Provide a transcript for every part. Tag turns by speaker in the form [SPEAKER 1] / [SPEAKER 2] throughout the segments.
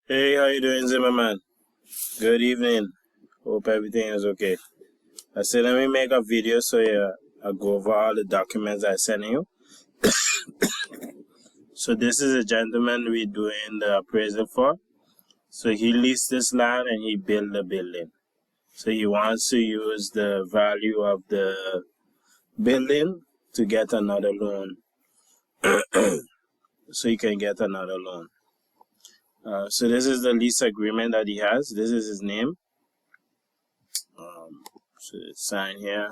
[SPEAKER 1] Hey, how you doing, Zimmerman? Good evening. Hope everything is okay. I said let me make a video so I go over all the documents I sent you. So this is a gentleman we doing the appraisal for. So he leased this land and he built the building. So he wants to use the value of the building to get another loan. So he can get another loan. So this is the lease agreement that he has. This is his name. So it's signed here.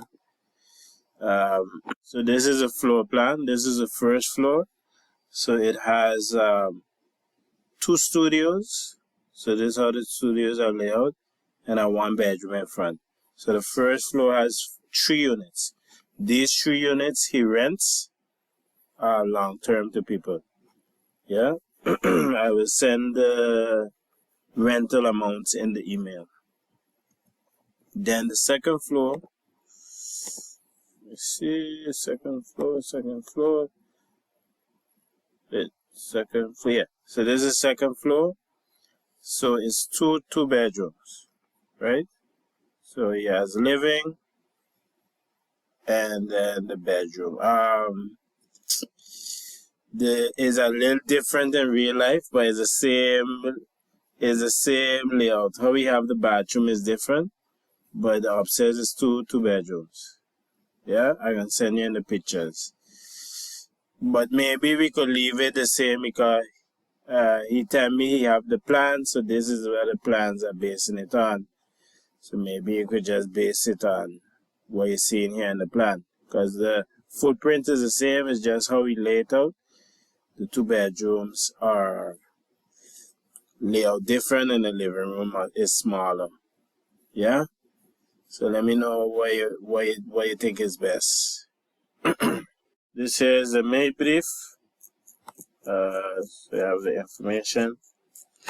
[SPEAKER 1] So this is a floor plan. This is the first floor. So it has 2 studios. So this is how the studios are laid out, and a 1 bedroom in front. So the first floor has 3 units. These 3 units he rents long term to people. Yeah, I will send the rental amounts in the email. Then the second floor. Let's see, second floor. Second floor, yeah. So this is second floor. So it's two bedrooms, right? So he has living and then the bedroom. Is a little different in real life, but it's the same layout. How we have the bathroom is different, but the upstairs is two bedrooms. Yeah, I can send you in the pictures. But maybe we could leave it the same because he tell me he have the plans, so this is where the plans are basing it on. So maybe you could just base it on what you're seeing here in the plan. Because the footprint is the same, it's just how we lay it out. The 2 bedrooms are laid out different and the living room is smaller. Yeah? So let me know what you think is best. This here is the maid brief. So you have the information.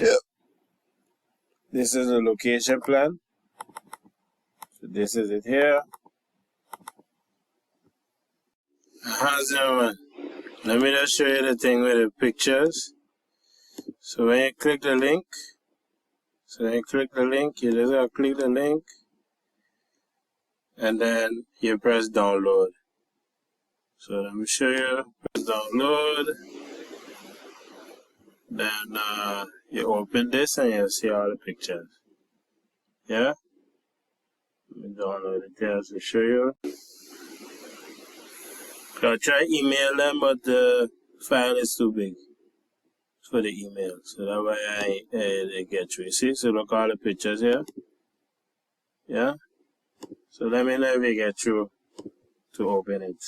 [SPEAKER 1] Yep. This is the location plan. So this is it here. How's it going? Let me just show you the thing with the pictures. So when you click the link, you just gotta click the link and then you press download. So let me show you. Press download. Then you open this and you'll see all the pictures. Yeah? Let me download it here to show you. I'll try email them, but the file is too big for the email. So that way they get through. You see? So look all the pictures here. Yeah? So let me know if you get through to open it.